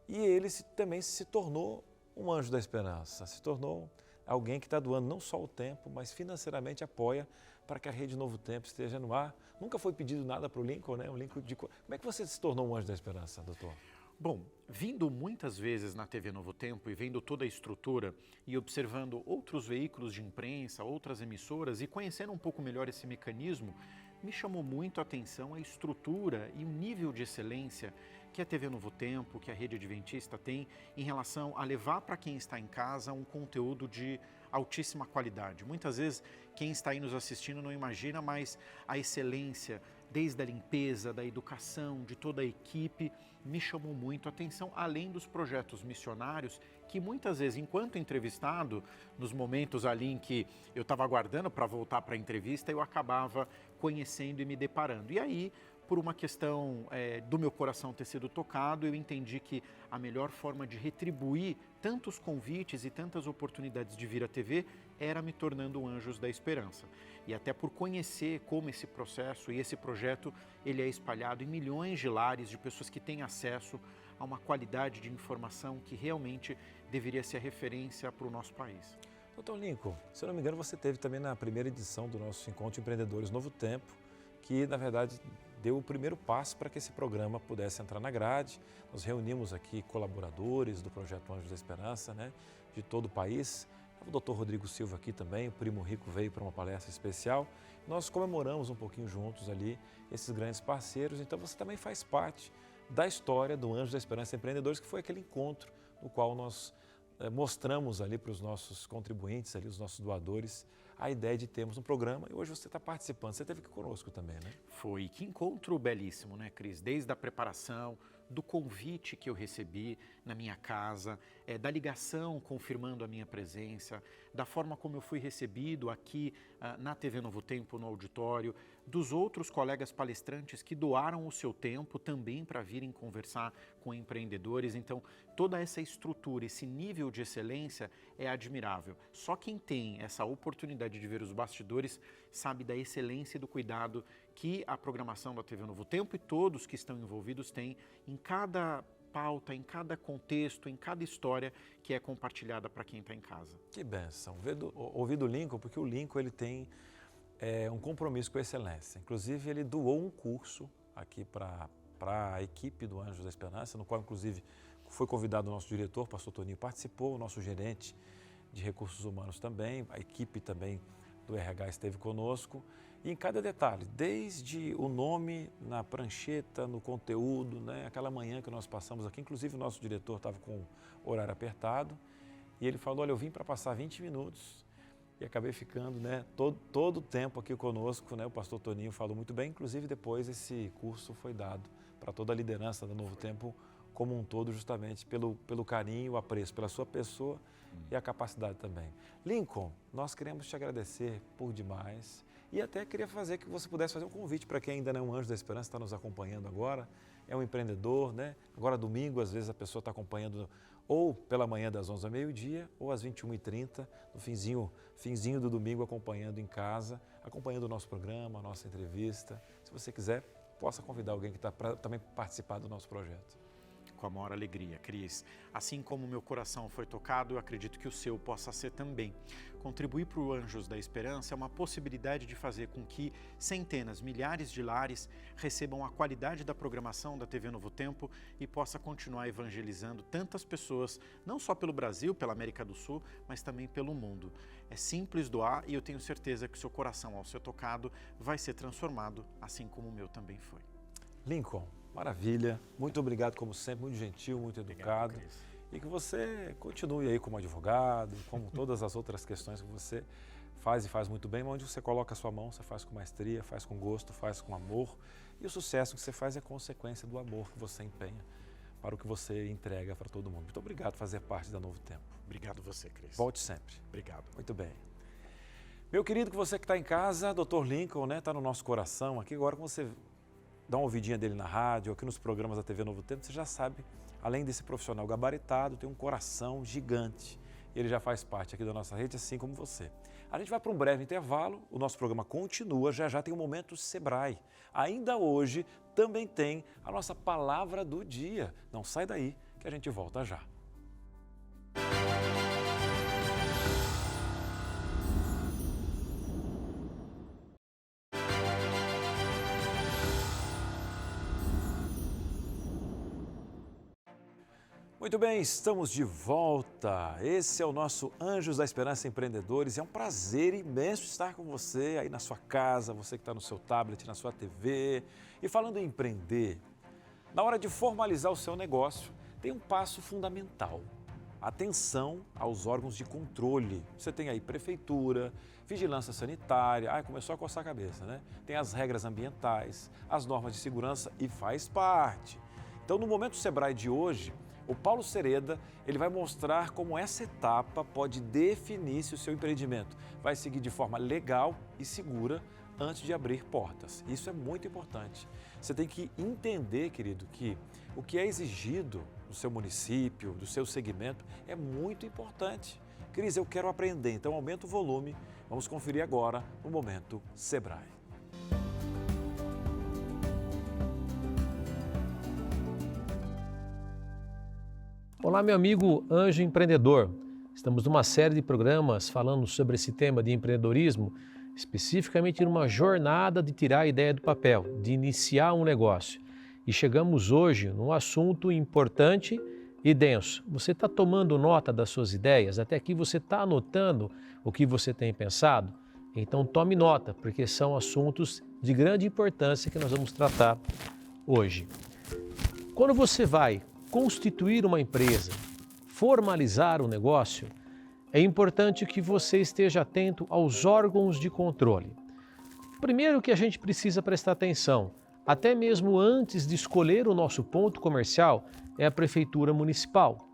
e ele também se tornou um anjo da esperança, se tornou alguém que está doando não só o tempo, mas financeiramente apoia para que a Rede Novo Tempo esteja no ar. Nunca foi pedido nada para o Lincoln, né? Como é que você se tornou um anjo da esperança, doutor? Bom, vindo muitas vezes na TV Novo Tempo e vendo toda a estrutura e observando outros veículos de imprensa, outras emissoras e conhecendo um pouco melhor esse mecanismo, me chamou muito a atenção a estrutura e o nível de excelência que a TV Novo Tempo, que a Rede Adventista tem em relação a levar para quem está em casa um conteúdo de altíssima qualidade. Muitas vezes quem está aí nos assistindo não imagina, mas a excelência, desde a limpeza, da educação, de toda a equipe, me chamou muito a atenção, além dos projetos missionários que muitas vezes, enquanto entrevistado, nos momentos ali em que eu estava aguardando para voltar para a entrevista, eu acabava conhecendo e me deparando. E aí, por uma questão do meu coração ter sido tocado, eu entendi que a melhor forma de retribuir tantos convites e tantas oportunidades de vir à TV era me tornando um Anjos da Esperança. E até por conhecer como esse processo e esse projeto, ele é espalhado em milhões de lares de pessoas que têm acesso a uma qualidade de informação que realmente deveria ser a referência para o nosso país. Doutor Lincoln, se eu não me engano, você teve também na primeira edição do nosso Encontro de Empreendedores Novo Tempo, que na verdade deu o primeiro passo para que esse programa pudesse entrar na grade. Nós reunimos aqui colaboradores do Projeto Anjos da Esperança, né, de todo o país. O doutor Rodrigo Silva aqui também, o Primo Rico veio para uma palestra especial. Nós comemoramos um pouquinho juntos ali esses grandes parceiros, então você também faz parte da história do Anjos da Esperança Empreendedores, que foi aquele encontro no qual nós mostramos ali para os nossos contribuintes, ali, os nossos doadores, a ideia de termos um programa, e hoje você está participando, você esteve aqui conosco também, né? Foi, que encontro belíssimo, né, Cris? Desde a preparação, do convite que eu recebi na minha casa, da ligação confirmando a minha presença, da forma como eu fui recebido aqui na TV Novo Tempo, no auditório, dos outros colegas palestrantes que doaram o seu tempo também para virem conversar com empreendedores. Então, toda essa estrutura, esse nível de excelência é admirável. Só quem tem essa oportunidade de ver os bastidores sabe da excelência e do cuidado que a programação da TV Novo Tempo e todos que estão envolvidos têm em cada pauta, em cada contexto, em cada história que é compartilhada para quem está em casa. Que bênção. Ouvir do Lincoln, porque o Lincoln ele tem um compromisso com a excelência. Inclusive, ele doou um curso aqui para a equipe do Anjos da Esperança, no qual, inclusive, foi convidado o nosso diretor, pastor Toninho, participou, o nosso gerente de recursos humanos também, a equipe também do RH esteve conosco. E em cada detalhe, desde o nome na prancheta, no conteúdo, né? Aquela manhã que nós passamos aqui, inclusive o nosso diretor estava com o horário apertado, e ele falou, olha, eu vim para passar 20 minutos e acabei ficando, né, todo o tempo aqui conosco, né? O pastor Toninho falou muito bem, inclusive depois esse curso foi dado para toda a liderança do Novo Tempo como um todo, justamente pelo carinho, o apreço pela sua pessoa e a capacidade também. Lincoln, nós queremos te agradecer por demais e até queria fazer que você pudesse fazer um convite para quem ainda não é um Anjo da Esperança, está nos acompanhando agora, é um empreendedor, né? Agora domingo, às vezes a pessoa está acompanhando ou pela manhã das 11 ao meio-dia ou às 21h30, no finzinho do domingo, acompanhando em casa, acompanhando o nosso programa, a nossa entrevista. Se você quiser, possa convidar alguém que está para também participar do nosso projeto. Com a maior alegria, Cris. Assim como o meu coração foi tocado, eu acredito que o seu possa ser também. Contribuir para o Anjos da Esperança é uma possibilidade de fazer com que centenas, milhares de lares recebam a qualidade da programação da TV Novo Tempo e possa continuar evangelizando tantas pessoas, não só pelo Brasil, pela América do Sul, mas também pelo mundo. É simples doar e eu tenho certeza que o seu coração, ao ser tocado, vai ser transformado, assim como o meu também foi. Lincoln, maravilha, muito obrigado como sempre, muito gentil, muito educado. Obrigado, e que você continue aí como advogado, como todas as outras questões que você faz e faz muito bem, mas onde você coloca a sua mão, você faz com maestria, faz com gosto, faz com amor. E o sucesso que você faz é consequência do amor que você empenha para o que você entrega para todo mundo. Muito obrigado por fazer parte da Novo Tempo. Obrigado você, Cris. Volte sempre. Obrigado. Muito bem. Meu querido, que você que está em casa, Dr. Lincoln, né, está no nosso coração aqui. Agora, quando você dá uma ouvidinha dele na rádio, aqui nos programas da TV Novo Tempo, você já sabe, além desse profissional gabaritado, tem um coração gigante. Ele já faz parte aqui da nossa rede, assim como você. A gente vai para um breve intervalo, o nosso programa continua, já tem o Momento Sebrae. Ainda hoje também tem a nossa palavra do dia. Não sai daí que a gente volta já. Muito bem, estamos de volta. Esse é o nosso Anjos da Esperança Empreendedores. É um prazer imenso estar com você aí na sua casa, você que está no seu tablet, na sua TV. E falando em empreender, na hora de formalizar o seu negócio, tem um passo fundamental. Atenção aos órgãos de controle. Você tem aí prefeitura, vigilância sanitária, começou a coçar a cabeça, né? Tem as regras ambientais, as normas de segurança e faz parte. Então, no Momento Sebrae de hoje, O Paulo Sereda, ele vai mostrar como essa etapa pode definir se o seu empreendimento vai seguir de forma legal e segura antes de abrir portas. Isso é muito importante. Você tem que entender, querido, que o que é exigido do seu município, do seu segmento, é muito importante. Cris, eu quero aprender, então aumenta o volume. Vamos conferir agora no Momento Sebrae. Olá, meu amigo Anjo Empreendedor. Estamos numa série de programas falando sobre esse tema de empreendedorismo, especificamente numa jornada de tirar a ideia do papel, de iniciar um negócio. E chegamos hoje num assunto importante e denso. Você está tomando nota das suas ideias? Até aqui você está anotando o que você tem pensado? Então tome nota, porque são assuntos de grande importância que nós vamos tratar hoje. Quando você vai constituir uma empresa, formalizar um negócio, é importante que você esteja atento aos órgãos de controle. Primeiro que a gente precisa prestar atenção, até mesmo antes de escolher o nosso ponto comercial, é a Prefeitura Municipal.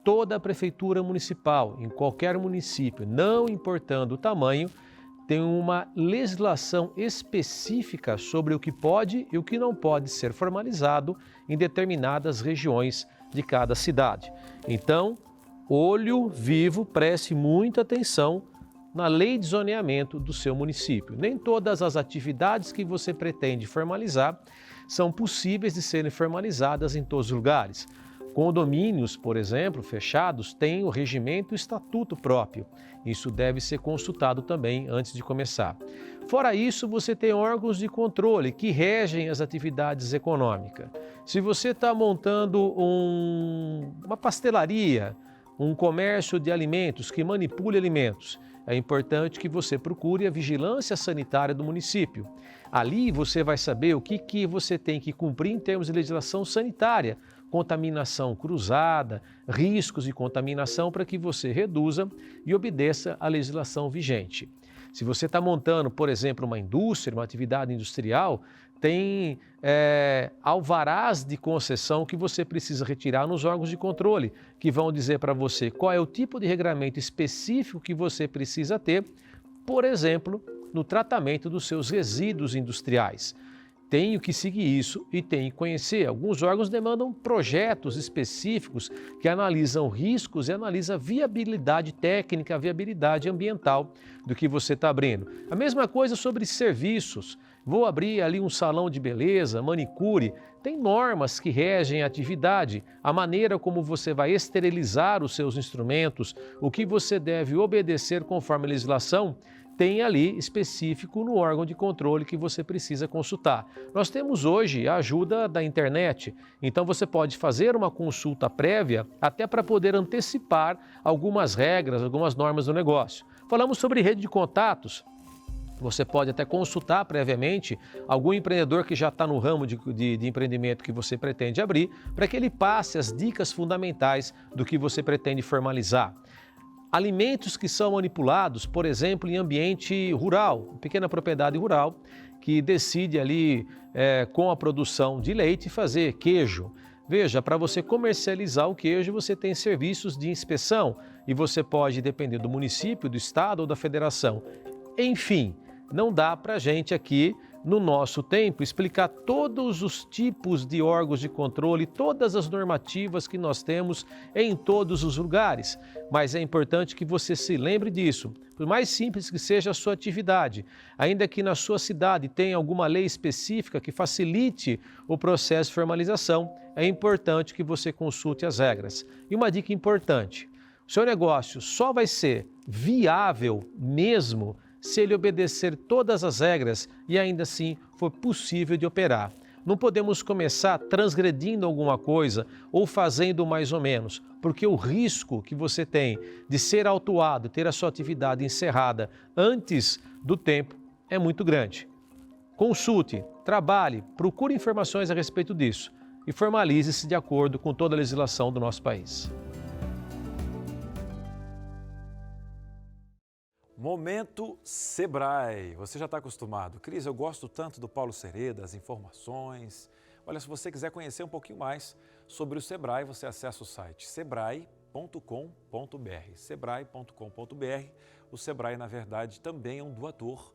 Toda a Prefeitura Municipal, em qualquer município, não importando o tamanho, tem uma legislação específica sobre o que pode e o que não pode ser formalizado em determinadas regiões de cada cidade. Então, olho vivo, preste muita atenção na lei de zoneamento do seu município. Nem todas as atividades que você pretende formalizar são possíveis de serem formalizadas em todos os lugares. Condomínios, por exemplo, fechados, têm o regimento e estatuto próprio. Isso deve ser consultado também antes de começar. Fora isso, você tem órgãos de controle que regem as atividades econômicas. Se você está montando uma pastelaria, um comércio de alimentos que manipule alimentos, é importante que você procure a vigilância sanitária do município. Ali você vai saber o que você tem que cumprir em termos de legislação sanitária, contaminação cruzada, riscos de contaminação para que você reduza e obedeça à legislação vigente. Se você está montando, por exemplo, uma indústria, uma atividade industrial, tem alvarás de concessão que você precisa retirar nos órgãos de controle, que vão dizer para você qual é o tipo de regramento específico que você precisa ter, por exemplo, no tratamento dos seus resíduos industriais. Tenho que seguir isso e tenho que conhecer. Alguns órgãos demandam projetos específicos que analisam riscos e analisam a viabilidade técnica, a viabilidade ambiental do que você está abrindo. A mesma coisa sobre serviços. Vou abrir ali um salão de beleza, manicure. Tem normas que regem a atividade, a maneira como você vai esterilizar os seus instrumentos, o que você deve obedecer conforme a legislação, tem ali específico no órgão de controle que você precisa consultar. Nós temos hoje a ajuda da internet, então você pode fazer uma consulta prévia até para poder antecipar algumas regras, algumas normas do negócio. Falamos sobre rede de contatos. Você pode até consultar previamente algum empreendedor que já está no ramo de empreendimento que você pretende abrir, para que ele passe as dicas fundamentais do que você pretende formalizar. Alimentos que são manipulados, por exemplo, em ambiente rural, pequena propriedade rural, que decide ali com a produção de leite fazer queijo. Veja, para você comercializar o queijo, você tem serviços de inspeção e você pode depender do município, do estado ou da federação. Enfim, não dá para a gente aqui, no nosso tempo, explicar todos os tipos de órgãos de controle, todas as normativas que nós temos em todos os lugares. Mas é importante que você se lembre disso. Por mais simples que seja a sua atividade, ainda que na sua cidade tenha alguma lei específica que facilite o processo de formalização, é importante que você consulte as regras. E uma dica importante, o seu negócio só vai ser viável mesmo se ele obedecer todas as regras e ainda assim for possível de operar. Não podemos começar transgredindo alguma coisa ou fazendo mais ou menos, porque o risco que você tem de ser autuado, ter a sua atividade encerrada antes do tempo é muito grande. Consulte, trabalhe, procure informações a respeito disso e formalize-se de acordo com toda a legislação do nosso país. Momento Sebrae. Você já está acostumado. Cris, eu gosto tanto do Paulo Sereda, das informações, Olha, se você quiser conhecer um pouquinho mais sobre o Sebrae, você acessa o site sebrae.com.br. Sebrae.com.br. O Sebrae, na verdade, também é um doador.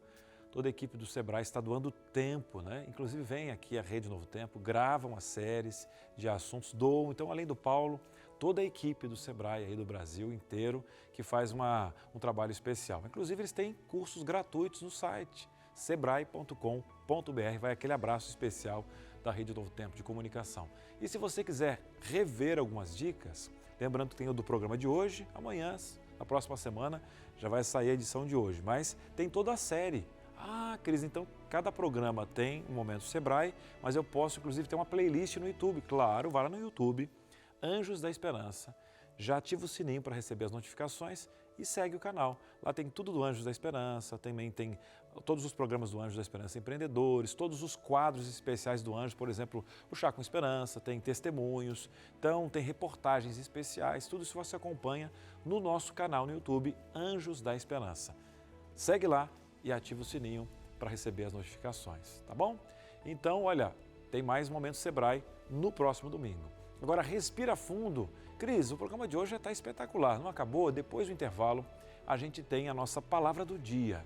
Toda a equipe do Sebrae está doando tempo, né? Inclusive vem aqui a Rede Novo Tempo, gravam as séries de assuntos, doam. Então, além do Paulo, toda a equipe do Sebrae aí do Brasil inteiro que faz um trabalho especial. Inclusive, eles têm cursos gratuitos no site sebrae.com.br. Vai aquele abraço especial da Rede Novo Tempo de Comunicação. E se você quiser rever algumas dicas, lembrando que tem o do programa de hoje, amanhã, na próxima semana, já vai sair a edição de hoje, mas tem toda a série. Ah, Cris, então cada programa tem um Momento Sebrae, mas eu posso inclusive ter uma playlist no YouTube. Claro, vá lá no YouTube, Anjos da Esperança, já ativa o sininho para receber as notificações e segue o canal. Lá tem tudo do Anjos da Esperança, também tem todos os programas do Anjos da Esperança Empreendedores, todos os quadros especiais do Anjo, por exemplo, o Chá com Esperança, tem testemunhos, então tem reportagens especiais, tudo isso você acompanha no nosso canal no YouTube, Anjos da Esperança. Segue lá e ativa o sininho para receber as notificações, tá bom? Então, olha, tem mais Momento Sebrae no próximo domingo. Agora, respira fundo. Cris, o programa de hoje já está espetacular, não acabou? Depois do intervalo, a gente tem a nossa palavra do dia.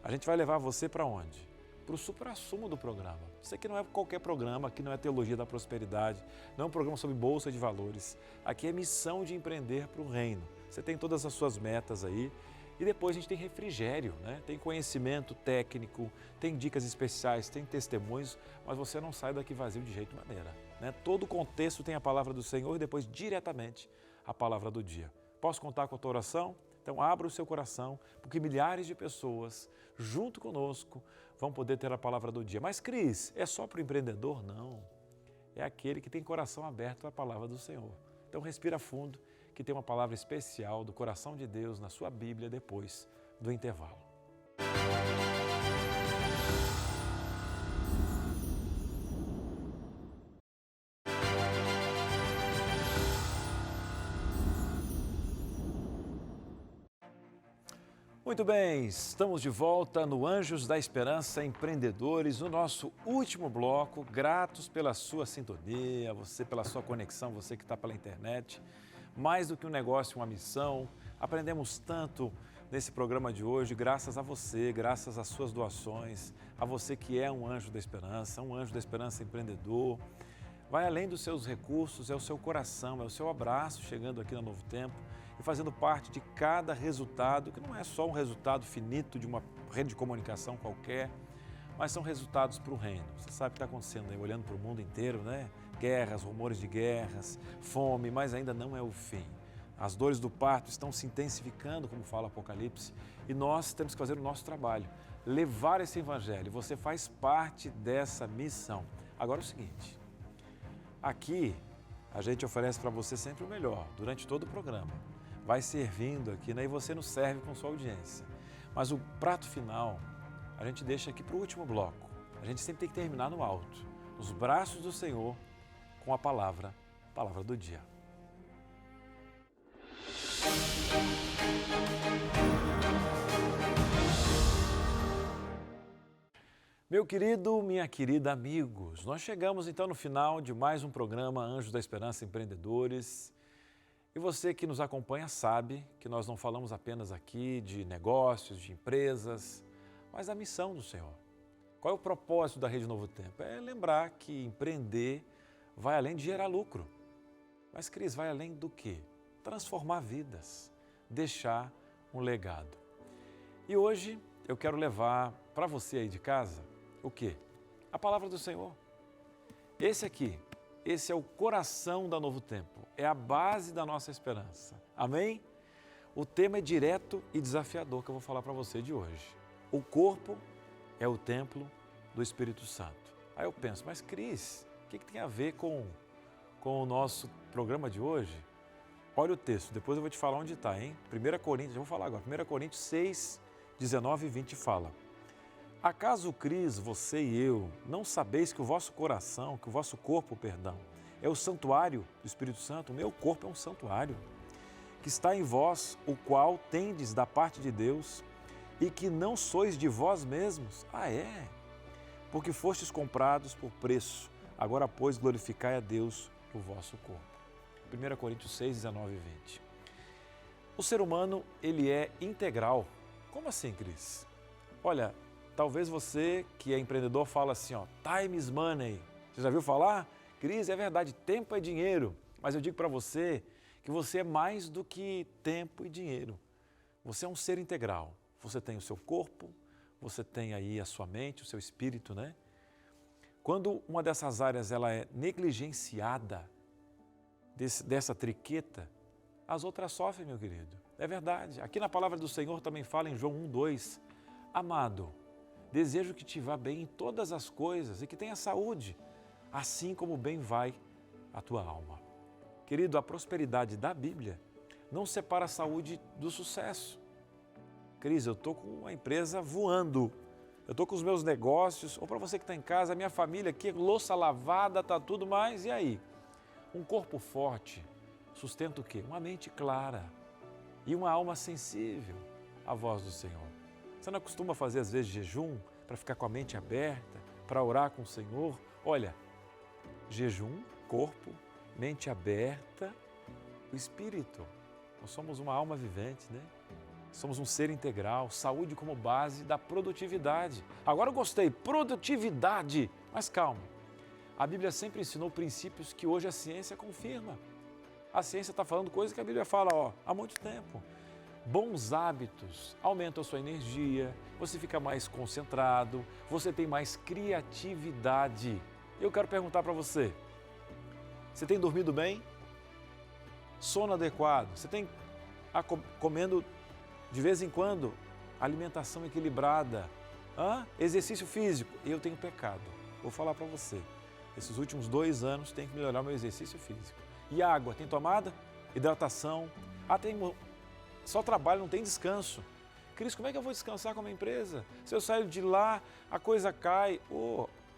A gente vai levar você para onde? Para o suprassumo do programa. Isso aqui não é qualquer programa, aqui não é Teologia da Prosperidade, não é um programa sobre Bolsa de Valores. Aqui é missão de empreender para o reino. Você tem todas as suas metas aí. E depois a gente tem refrigério, né? Tem conhecimento técnico, tem dicas especiais, tem testemunhos, mas você não sai daqui vazio de jeito maneira, né? Todo o contexto tem a palavra do Senhor e depois diretamente a palavra do dia. Posso contar com a tua oração? Então abra o seu coração, porque milhares de pessoas junto conosco vão poder ter a palavra do dia. Mas Cris, é só para o empreendedor? Não. É aquele que tem coração aberto à palavra do Senhor. Então respira fundo, que tem uma palavra especial do coração de Deus na sua Bíblia depois do intervalo. Muito bem, estamos de volta no Anjos da Esperança Empreendedores, no nosso último bloco. Gratos pela sua sintonia, você pela sua conexão, você que está pela internet. Mais do que um negócio, uma missão. Aprendemos tanto nesse programa de hoje, graças a você, graças às suas doações, a você que é um anjo da esperança empreendedor. Vai além dos seus recursos, é o seu coração, é o seu abraço chegando aqui no Novo Tempo e fazendo parte de cada resultado, que não é só um resultado finito de uma rede de comunicação qualquer, mas são resultados para o reino. Você sabe o que está acontecendo aí, olhando para o mundo inteiro, né? Guerras, rumores de guerras, fome, mas ainda não é o fim. As dores do parto estão se intensificando, como fala o Apocalipse, e nós temos que fazer o nosso trabalho, levar esse evangelho. Você faz parte dessa missão. Agora é o seguinte, aqui a gente oferece para você sempre o melhor, durante todo o programa. Vai servindo aqui, né? E você nos serve com sua audiência. Mas o prato final, a gente deixa aqui para o último bloco. A gente sempre tem que terminar no alto, nos braços do Senhor, com a palavra do dia. Meu querido, minha querida amigos, nós chegamos então no final de mais um programa Anjos da Esperança Empreendedores. E você que nos acompanha sabe que nós não falamos apenas aqui de negócios, de empresas, mas da missão do Senhor. Qual é o propósito da Rede Novo Tempo? É lembrar que empreender vai além de gerar lucro. Mas, Cris, vai além do quê? Transformar vidas, deixar um legado. E hoje eu quero levar para você aí de casa o quê? A palavra do Senhor. Esse é o coração da Novo Tempo, é a base da nossa esperança. Amém? O tema é direto e desafiador que eu vou falar para você de hoje. O corpo é o templo do Espírito Santo. Aí eu penso, mas Cris, o que tem a ver com o nosso programa de hoje? Olha o texto, depois eu vou te falar onde está, hein? 1 Coríntios, eu vou falar agora, 1 Coríntios 6, 19 e 20 fala: acaso, Cris, você e eu, não sabeis que o vosso coração, que o vosso corpo, é o santuário do Espírito Santo? O meu corpo é um santuário, que está em vós, o qual tendes da parte de Deus, e que não sois de vós mesmos. Ah, é? Porque fostes comprados por preço. Agora, pois, glorificai a Deus no vosso corpo. 1 Coríntios 6, 19 e 20. O ser humano, ele é integral. Como assim, Cris? Olha, talvez você que é empreendedor fala assim, ó, time is money. Você já viu falar? Cris, é verdade, tempo é dinheiro. Mas eu digo para você que você é mais do que tempo e dinheiro. Você é um ser integral. Você tem o seu corpo, você tem aí a sua mente, o seu espírito, né? Quando uma dessas áreas ela é negligenciada, dessa triqueta, as outras sofrem, meu querido. É verdade. Aqui na palavra do Senhor também fala em João 1:2. Amado, desejo que te vá bem em todas as coisas e que tenha saúde, assim como bem vai a tua alma. Querido, a prosperidade da Bíblia não separa a saúde do sucesso. Cris, eu estou com uma empresa voando, eu estou com os meus negócios, ou para você que está em casa, a minha família aqui, louça lavada, está tudo mais, e aí? Um corpo forte sustenta o quê? Uma mente clara e uma alma sensível à voz do Senhor. Você não costuma fazer às vezes jejum para ficar com a mente aberta, para orar com o Senhor? Olha, jejum, corpo, mente aberta, o espírito. Nós somos uma alma vivente, né? Somos um ser integral, saúde como base da produtividade. Agora eu gostei, produtividade, mas calma. A Bíblia sempre ensinou princípios que hoje a ciência confirma. A ciência está falando coisas que a Bíblia fala há muito tempo. Bons hábitos aumentam a sua energia, você fica mais concentrado, você tem mais criatividade. Eu quero perguntar para você, você tem dormido bem? Sono adequado? Você tem comendo de vez em quando alimentação equilibrada? Exercício físico? Eu tenho pecado, vou falar para você. Esses últimos 2 anos tenho que melhorar meu exercício físico. E água, tem tomada? Hidratação? Só trabalho, não tem descanso. Cris, como é que eu vou descansar com a minha empresa? Se eu saio de lá, a coisa cai.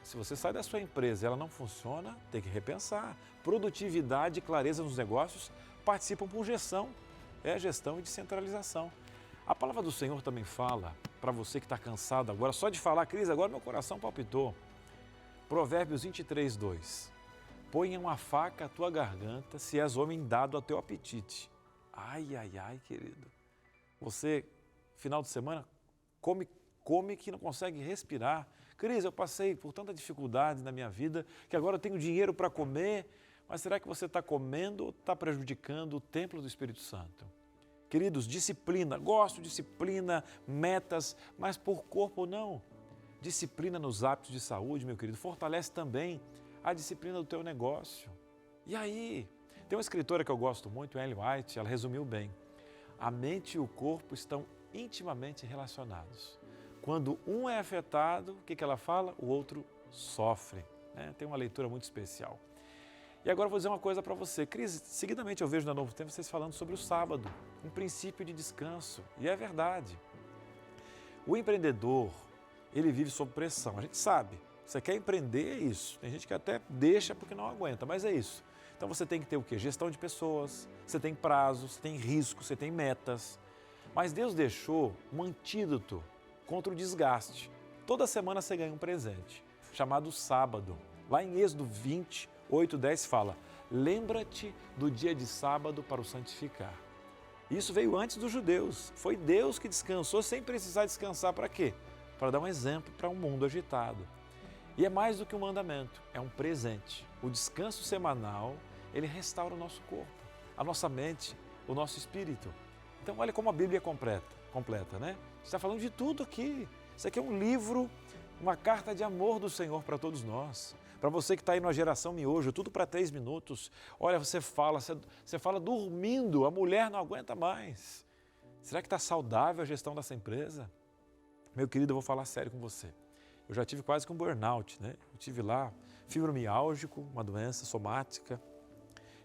Se você sai da sua empresa e ela não funciona, tem que repensar. Produtividade e clareza nos negócios participam por gestão. É gestão e descentralização. A palavra do Senhor também fala, para você que está cansado agora, só de falar, Cris, agora meu coração palpitou. Provérbios 23, 2. Ponha uma faca à tua garganta, se és homem dado ao teu apetite. Ai, ai, ai, querido. Você, final de semana, come que não consegue respirar. Cris, eu passei por tanta dificuldade na minha vida que agora eu tenho dinheiro para comer, mas será que você está comendo ou está prejudicando o templo do Espírito Santo? Queridos, disciplina, gosto de disciplina, metas, mas por corpo não. Disciplina nos hábitos de saúde, meu querido, fortalece também a disciplina do teu negócio. E aí? Tem uma escritora que eu gosto muito, Ellen White, ela resumiu bem. A mente e o corpo estão intimamente relacionados. Quando um é afetado, o que ela fala? O outro sofre. Né? Tem uma leitura muito especial. E agora eu vou dizer uma coisa para você. Cris, seguidamente eu vejo no Novo Tempo vocês falando sobre o sábado, um princípio de descanso. E é verdade. O empreendedor, ele vive sob pressão. A gente sabe, você quer empreender, é isso. Tem gente que até deixa porque não aguenta, mas é isso. Então você tem que ter o quê? Gestão de pessoas, você tem prazos, você tem risco, você tem metas. Mas Deus deixou um antídoto contra o desgaste. Toda semana você ganha um presente, chamado sábado. Lá em Êxodo 20, 8, 10 fala, lembra-te do dia de sábado para o santificar. Isso veio antes dos judeus. Foi Deus que descansou sem precisar descansar para quê? Para dar um exemplo para um mundo agitado. E é mais do que um mandamento, é um presente. O descanso semanal, ele restaura o nosso corpo, a nossa mente, o nosso espírito. Então olha como a Bíblia é completa, né? Você está falando de tudo aqui. Isso aqui é um livro, uma carta de amor do Senhor para todos nós. Para você que está aí numa geração miojo, tudo para 3 minutos. Olha, você fala dormindo, a mulher não aguenta mais. Será que está saudável a gestão dessa empresa? Meu querido, eu vou falar sério com você. Eu já tive quase que um burnout, né? Eu tive lá fibromialgico, uma doença somática.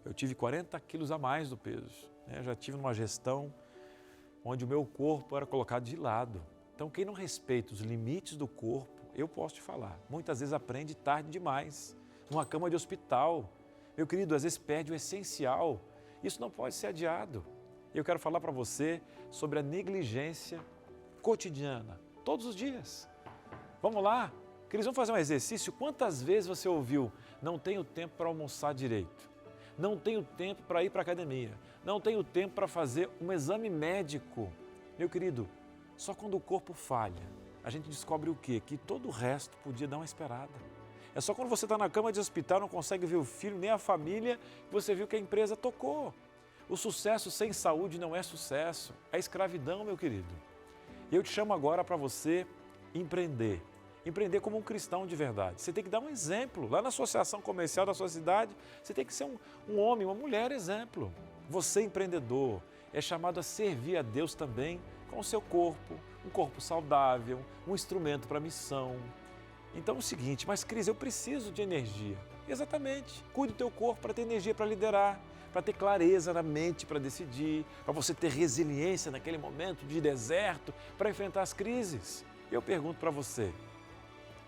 Eu tive 40 quilos a mais do peso. Né? Eu já tive numa gestão onde o meu corpo era colocado de lado. Então, quem não respeita os limites do corpo, eu posso te falar, muitas vezes aprende tarde demais, numa cama de hospital. Meu querido, às vezes perde o essencial. Isso não pode ser adiado. Eu quero falar para você sobre a negligência cotidiana, todos os dias. Vamos lá, Cris, vamos fazer um exercício? Quantas vezes você ouviu, não tenho tempo para almoçar direito, não tenho tempo para ir para a academia, não tenho tempo para fazer um exame médico? Meu querido, só quando o corpo falha, a gente descobre o quê? Que todo o resto podia dar uma esperada. É só quando você está na cama de hospital, não consegue ver o filho nem a família, que você viu que a empresa tocou. O sucesso sem saúde não é sucesso, é escravidão, meu querido. E eu te chamo agora para você empreender. Empreender como um cristão de verdade. Você tem que dar um exemplo. Lá na associação comercial da sua cidade, você tem que ser um homem, uma mulher exemplo. Você, empreendedor, é chamado a servir a Deus também com o seu corpo, um corpo saudável, um instrumento para a missão. Então é o seguinte, mas Cris, eu preciso de energia. Exatamente. Cuide do teu corpo para ter energia para liderar, para ter clareza na mente para decidir, para você ter resiliência naquele momento de deserto, para enfrentar as crises. Eu pergunto para você,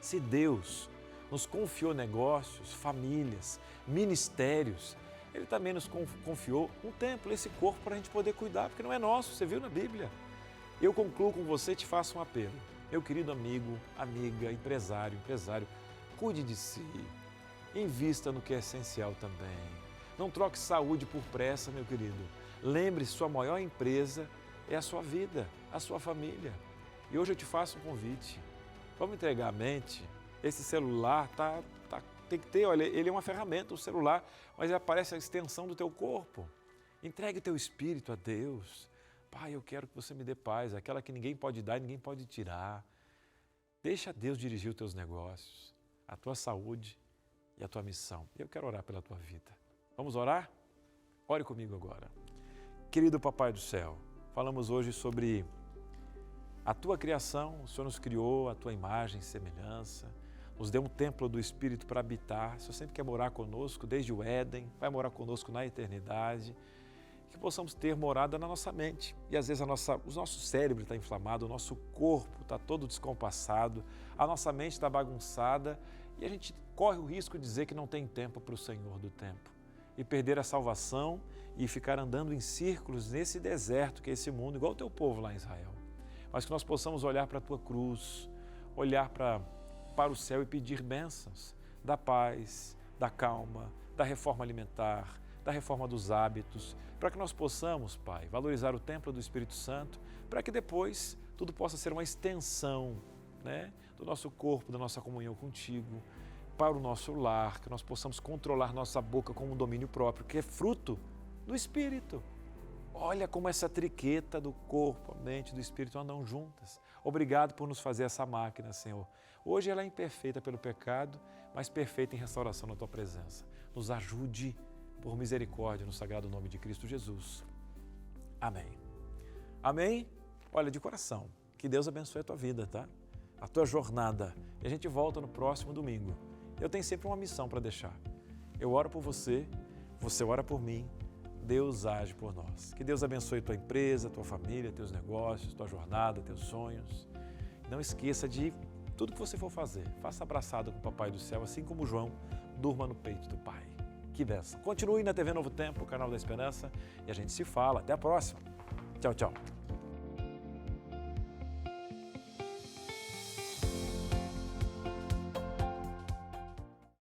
se Deus nos confiou negócios, famílias, ministérios, Ele também nos confiou um templo, esse corpo, para a gente poder cuidar, porque não é nosso, você viu na Bíblia. Eu concluo com você e te faço um apelo. Meu querido amigo, amiga, empresário, cuide de si, invista no que é essencial também. Não troque saúde por pressa, meu querido. Lembre-se, sua maior empresa é a sua vida, a sua família. E hoje eu te faço um convite. Vamos entregar a mente. Esse celular tem que ter, olha, ele é uma ferramenta, o celular, mas ele parece a extensão do teu corpo. Entregue o teu espírito a Deus. Pai, eu quero que você me dê paz, aquela que ninguém pode dar e ninguém pode tirar. Deixa Deus dirigir os teus negócios, a tua saúde e a tua missão. Eu quero orar pela tua vida. Vamos orar? Ore comigo agora. Querido Papai do Céu, falamos hoje sobre a tua criação, o Senhor nos criou, a tua imagem e semelhança, nos deu um templo do Espírito para habitar. O Senhor sempre quer morar conosco, desde o Éden, vai morar conosco na eternidade. Que possamos ter morada na nossa mente. E às vezes o nosso cérebro está inflamado, o nosso corpo está todo descompassado, a nossa mente está bagunçada e a gente corre o risco de dizer que não tem tempo para o Senhor do tempo e perder a salvação e ficar andando em círculos nesse deserto que é esse mundo, igual o teu povo lá em Israel. Mas que nós possamos olhar para a tua cruz, olhar para o céu e pedir bênçãos da paz, da calma, da reforma alimentar, da reforma dos hábitos, para que nós possamos, Pai, valorizar o templo do Espírito Santo, para que depois tudo possa ser uma extensão, né, do nosso corpo, da nossa comunhão contigo, para o nosso lar, que nós possamos controlar nossa boca com um domínio próprio, que é fruto do Espírito. Olha como essa triqueta do corpo, a mente e do Espírito andam juntas. Obrigado por nos fazer essa máquina, Senhor. Hoje ela é imperfeita pelo pecado, mas perfeita em restauração na Tua presença. Nos ajude por misericórdia no sagrado nome de Cristo Jesus. Amém. Amém? Olha, de coração, que Deus abençoe a tua vida, tá? A tua jornada. E a gente volta no próximo domingo. Eu tenho sempre uma missão para deixar. Eu oro por você, você ora por mim, Deus age por nós. Que Deus abençoe tua empresa, tua família, teus negócios, tua jornada, teus sonhos. Não esqueça de tudo que você for fazer. Faça abraçado com o Papai do Céu, assim como João, durma no peito do Pai. Que bênção. Continue na TV Novo Tempo, o canal da Esperança, e a gente se fala. Até a próxima. Tchau, tchau.